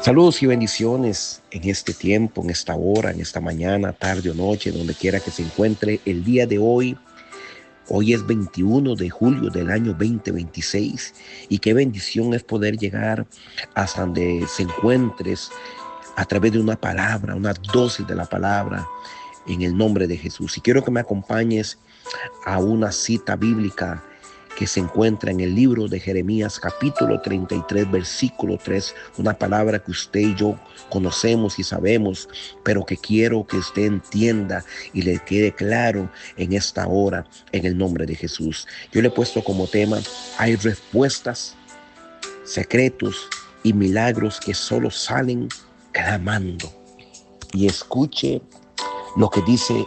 Saludos y bendiciones en este tiempo, en esta hora, en esta mañana, tarde o noche, donde quiera que se encuentre el día de hoy. Hoy es 21 de julio del año 2026 y qué bendición es poder llegar hasta donde se encuentres a través de una palabra, una dosis de la palabra en el nombre de Jesús. Y quiero que me acompañes a una cita bíblica que se encuentra en el libro de Jeremías capítulo 33 versículo 3, una palabra que usted y yo conocemos y sabemos, pero que quiero que usted entienda y le quede claro en esta hora en el nombre de Jesús. Yo le he puesto como tema: hay respuestas, secretos y milagros que solo salen clamando. Y escuche lo que dice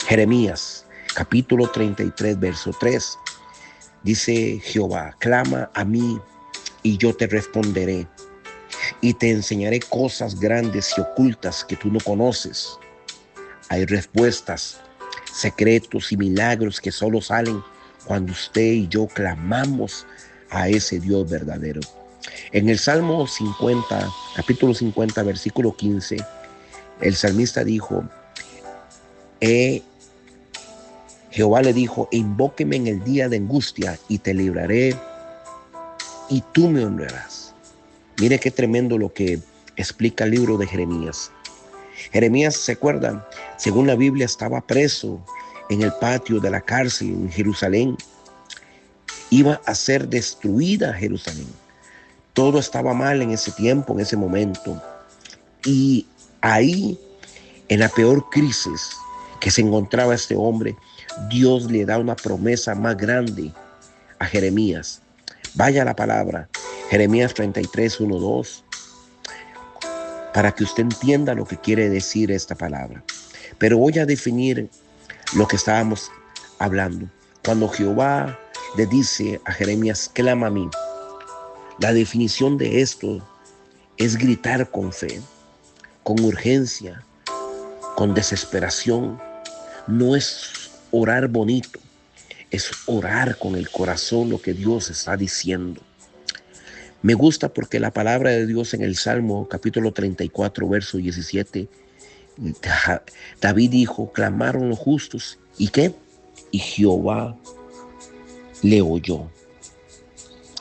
Jeremías capítulo 33 verso 3. Dice Jehová: clama a mí y yo te responderé y te enseñaré cosas grandes y ocultas que tú no conoces. Hay respuestas, secretos y milagros que solo salen cuando usted y yo clamamos a ese Dios verdadero. En el Salmo 50, capítulo 50, versículo 15, el salmista dijo: Jehová le dijo: invóqueme en el día de angustia y te libraré y tú me honrarás. Mire qué tremendo lo que explica el libro de Jeremías. Jeremías, ¿se acuerdan? Según la Biblia, estaba preso en el patio de la cárcel en Jerusalén. Iba a ser destruida Jerusalén. Todo estaba mal en ese tiempo, en ese momento. Y ahí, en la peor crisis que se encontraba este hombre, Dios le da una promesa más grande a Jeremías. Vaya la palabra, Jeremías 33, 1, 2, para que usted entienda lo que quiere decir esta palabra. Pero voy a definir lo que estábamos hablando. Cuando Jehová le dice a Jeremías: clama a mí, la definición de esto es gritar con fe, con urgencia, con desesperación. No es orar bonito, es orar con el corazón lo que Dios está diciendo. Me gusta porque la palabra de Dios en el Salmo capítulo 34, verso 17, David dijo: clamaron los justos. ¿Y qué? Y Jehová le oyó.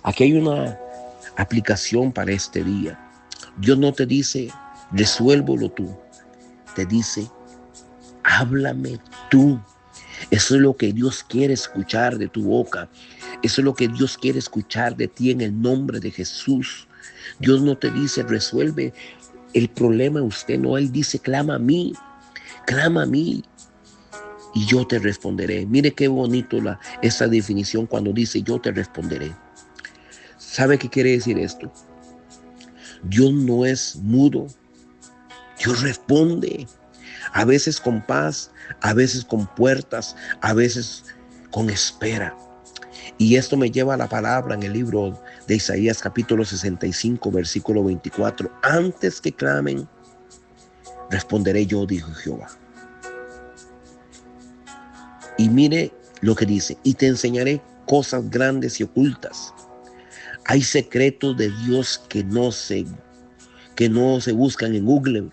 Aquí hay una aplicación para este día. Dios no te dice: resuélvelo tú. Te dice: háblame tú. Eso es lo que Dios quiere escuchar de tu boca. Eso es lo que Dios quiere escuchar de ti en el nombre de Jesús. Dios no te dice: resuelve el problema usted. No, Él dice: clama a mí y yo te responderé. Mire qué bonito esa definición cuando dice: yo te responderé. ¿Sabe qué quiere decir esto? Dios no es mudo. Dios responde. A veces con paz, a veces con puertas, a veces con espera. Y esto me lleva a la palabra en el libro de Isaías capítulo 65, versículo 24. Antes que clamen, responderé yo, dijo Jehová. Y mire lo que dice: y te enseñaré cosas grandes y ocultas. Hay secretos de Dios que no se buscan en Google,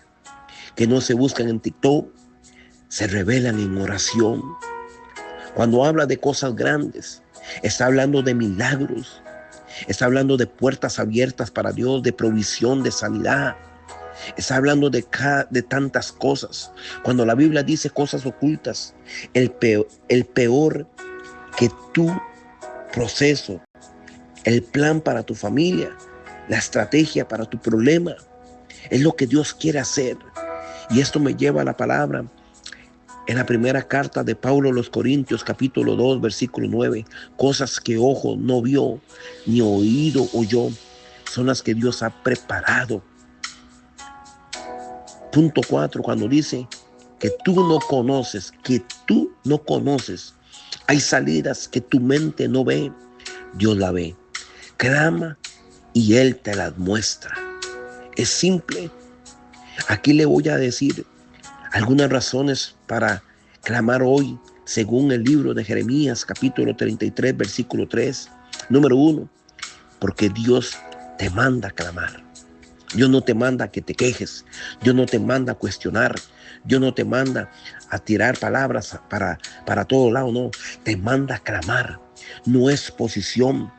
que no se buscan en TikTok, se revelan en oración. Cuando habla de cosas grandes, está hablando de milagros, está hablando de puertas abiertas para Dios, de provisión, de sanidad. Está hablando de tantas cosas. Cuando la Biblia dice cosas ocultas, el peor que tu proceso, el plan para tu familia, la estrategia para tu problema, es lo que Dios quiere hacer. Y esto me lleva a la palabra en la primera carta de Pablo a los Corintios, capítulo 2, versículo 9. Cosas que ojo no vio, ni oído oyó, son las que Dios ha preparado. Punto 4, cuando dice que tú no conoces, hay salidas que tu mente no ve, Dios la ve. Clama y Él te las muestra. Es simple. Aquí le voy a decir algunas razones para clamar hoy, según el libro de Jeremías, capítulo 33, versículo 3. Número 1, porque Dios te manda a clamar. Dios no te manda a que te quejes. Dios no te manda a cuestionar. Dios no te manda a tirar palabras para todo lado. No, te manda a clamar. No es posición,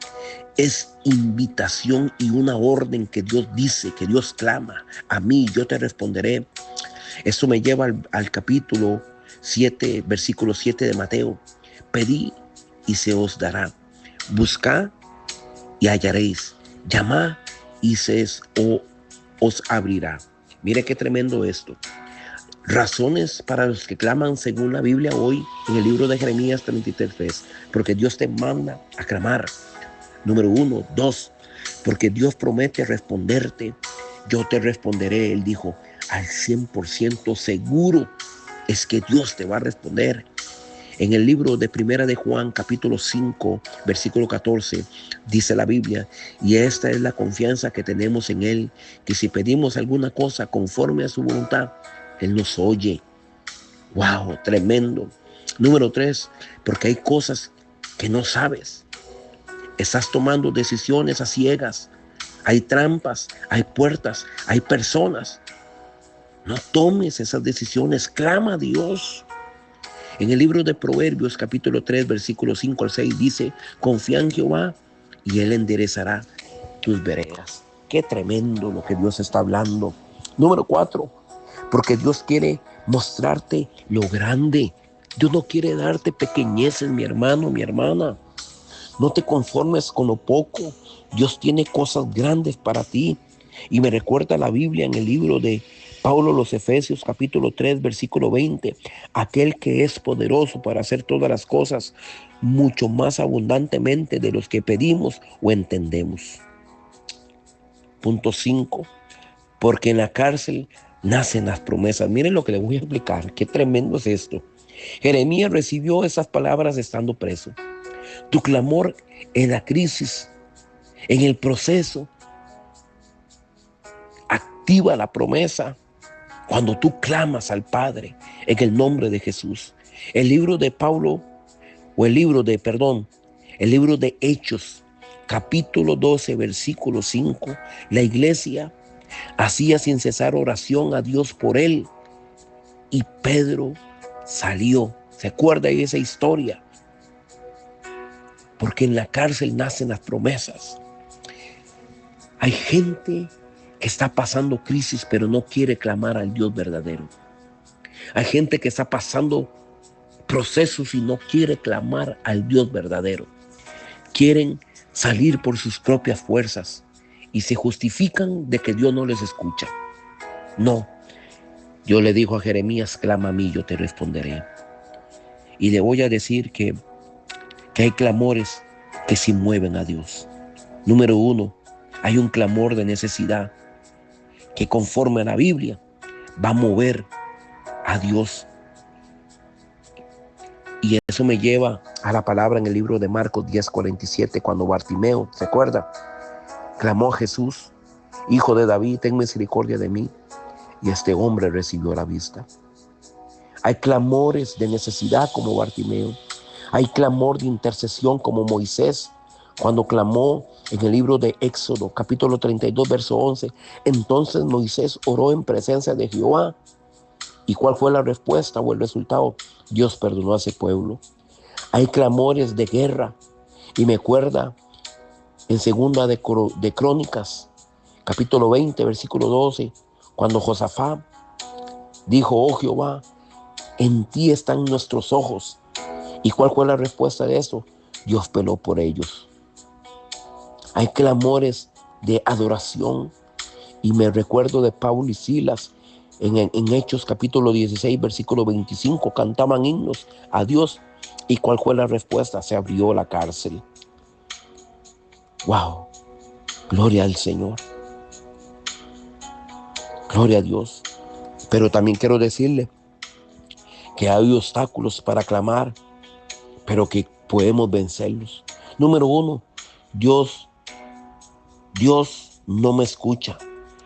es invitación y una orden que Dios dice, que Dios clama. A mí yo te responderé. Esto me lleva al capítulo 7, versículo 7 de Mateo. Pedid y se os dará. Buscad y hallaréis. Llamad y os abrirá. Mire qué tremendo esto. Razones para los que claman según la Biblia hoy en el libro de Jeremías 33:3. Porque Dios te manda a clamar. Número 1. 2. Porque Dios promete responderte. Yo te responderé. Él dijo, al 100% seguro es que Dios te va a responder. En el libro de Primera de Juan, capítulo 5, versículo 14, dice la Biblia, y esta es la confianza que tenemos en Él, que si pedimos alguna cosa conforme a su voluntad, Él nos oye. ¡Wow! Tremendo. Número 3, porque hay cosas que no sabes. Estás tomando decisiones a ciegas. Hay trampas, hay puertas, hay personas. No tomes esas decisiones. Clama a Dios. En el libro de Proverbios, capítulo 3, versículos 5 al 6, dice, confía en Jehová y Él enderezará tus veredas. Qué tremendo lo que Dios está hablando. Número 4, porque Dios quiere mostrarte lo grande. Dios no quiere darte pequeñeces, mi hermano, mi hermana. No te conformes con lo poco. Dios tiene cosas grandes para ti. Y me recuerda la Biblia en el libro de Pablo a los Efesios, capítulo 3, versículo 20. Aquel que es poderoso para hacer todas las cosas mucho más abundantemente de los que pedimos o entendemos. Punto 5. Porque en la cárcel nacen las promesas. Miren lo que les voy a explicar. Qué tremendo es esto. Jeremías recibió esas palabras estando preso. Tu clamor en la crisis, en el proceso, activa la promesa cuando tú clamas al Padre en el nombre de Jesús. El libro de Hechos, capítulo 12, versículo 5, la iglesia hacía sin cesar oración a Dios por él y Pedro salió. ¿Se acuerda de esa historia? Porque en la cárcel nacen las promesas. Hay gente que está pasando crisis, pero no quiere clamar al Dios verdadero. Hay gente que está pasando procesos y no quiere clamar al Dios verdadero. Quieren salir por sus propias fuerzas y se justifican de que Dios no les escucha. No, yo le digo a Jeremías, clama a mí, yo te responderé. Y le voy a decir que hay clamores que sí mueven a Dios. Número 1, hay un clamor de necesidad que conforme a la Biblia va a mover a Dios. Y eso me lleva a la palabra en el libro de Marcos 10:47, cuando Bartimeo, ¿se acuerda? Clamó a Jesús, Hijo de David, ten misericordia de mí. Y este hombre recibió la vista. Hay clamores de necesidad como Bartimeo. Hay clamor de intercesión como Moisés, cuando clamó en el libro de Éxodo, capítulo 32, verso 11. Entonces Moisés oró en presencia de Jehová. ¿Y cuál fue la respuesta o el resultado? Dios perdonó a ese pueblo. Hay clamores de guerra. Y me acuerda en segunda de Crónicas, capítulo 20, versículo 12, cuando Josafat dijo, oh Jehová, en ti están nuestros ojos. ¿Y cuál fue la respuesta de eso? Dios peló por ellos. Hay clamores de adoración. Y me recuerdo de Pablo y Silas en Hechos capítulo 16, versículo 25. Cantaban himnos a Dios. ¿Y cuál fue la respuesta? Se abrió la cárcel. ¡Wow! Gloria al Señor. Gloria a Dios. Pero también quiero decirle que hay obstáculos para clamar, pero que podemos vencerlos. Número 1, Dios no me escucha.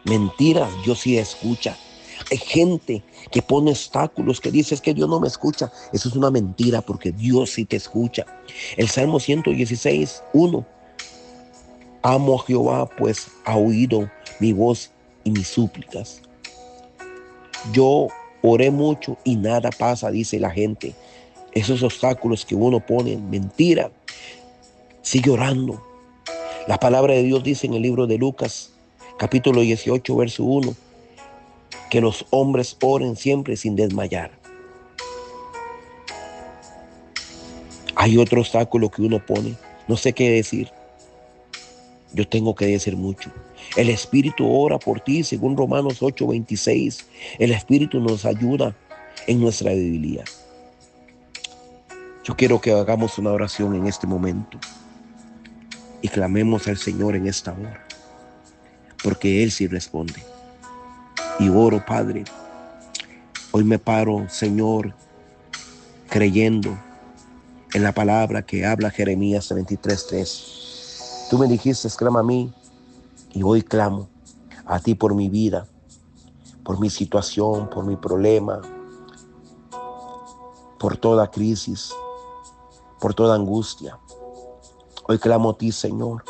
Mentiras, Dios sí escucha. Hay gente que pone obstáculos, que dice que Dios no me escucha. Eso es una mentira, porque Dios sí te escucha. El Salmo 116:1. Amo a Jehová, pues ha oído mi voz y mis súplicas. Yo oré mucho y nada pasa, dice la gente. Esos obstáculos que uno pone, mentira. Sigue orando. La palabra de Dios dice en el libro de Lucas, capítulo 18, verso 1, que los hombres oren siempre sin desmayar. Hay otro obstáculo que uno pone. No sé qué decir. Yo tengo que decir mucho. El Espíritu ora por ti, según Romanos 8:26. El Espíritu nos ayuda en nuestra debilidad. Yo quiero que hagamos una oración en este momento y clamemos al Señor en esta hora, porque Él sí responde. Y oro, Padre, hoy me paro, Señor, creyendo en la palabra que habla Jeremías 23:3. Tú me dijiste, clama a mí, y hoy clamo a ti por mi vida, por mi situación, por mi problema, por toda crisis, por toda angustia. Hoy clamo a ti, Señor,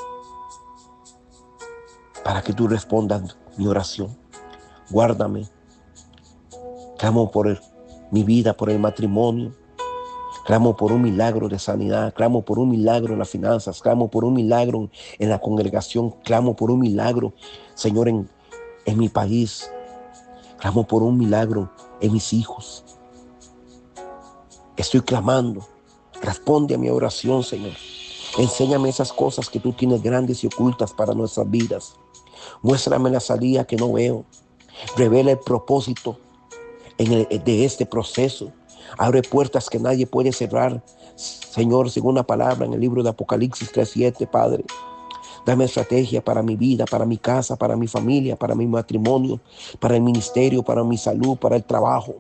para que tú respondas mi oración. Guárdame. Clamo por mi vida, por el matrimonio. Clamo por un milagro de sanidad. Clamo por un milagro en las finanzas. Clamo por un milagro en la congregación. Clamo por un milagro, Señor, en mi país. Clamo por un milagro en mis hijos. Estoy clamando. Responde a mi oración, Señor. Enséñame esas cosas que tú tienes grandes y ocultas para nuestras vidas. Muéstrame la salida que no veo. Revela el propósito de este proceso. Abre puertas que nadie puede cerrar. Señor, según la palabra en el libro de Apocalipsis 3:7, Padre. Dame estrategia para mi vida, para mi casa, para mi familia, para mi matrimonio, para el ministerio, para mi salud, para el trabajo.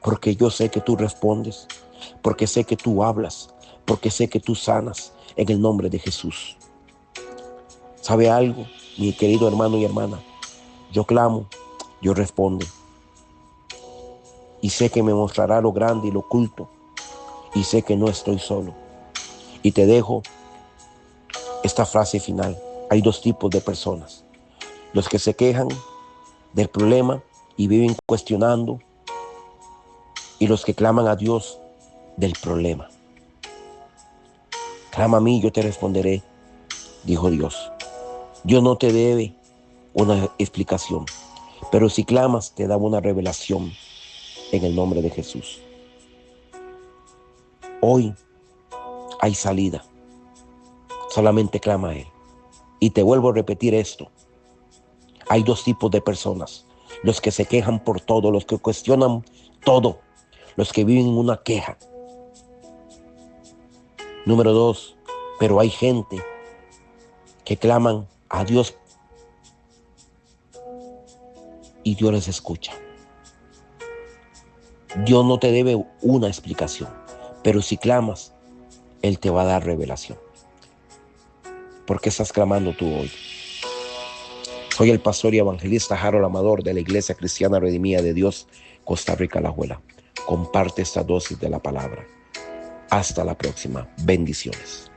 Porque yo sé que tú respondes, porque sé que tú hablas, porque sé que tú sanas en el nombre de Jesús. ¿Sabe algo, mi querido hermano y hermana? Yo clamo, yo respondo. Y sé que me mostrará lo grande y lo oculto. Y sé que no estoy solo. Y te dejo esta frase final. Hay dos tipos de personas. Los que se quejan del problema y viven cuestionando. Y los que claman a Dios del problema. Clama a mí, yo te responderé, dijo Dios. Dios no te debe una explicación, pero si clamas te da una revelación en el nombre de Jesús. Hoy hay salida. Solamente clama a Él. Y te vuelvo a repetir esto. Hay dos tipos de personas. Los que se quejan por todo, los que cuestionan todo, los que viven en una queja. Número 2, pero hay gente que claman a Dios y Dios les escucha. Dios no te debe una explicación, pero si clamas, Él te va a dar revelación. ¿Por qué estás clamando tú hoy? Soy el pastor y evangelista Harold Amador de la Iglesia Cristiana Redimida de Dios, Costa Rica, Alajuela. Comparte esta dosis de la palabra. Hasta la próxima. Bendiciones.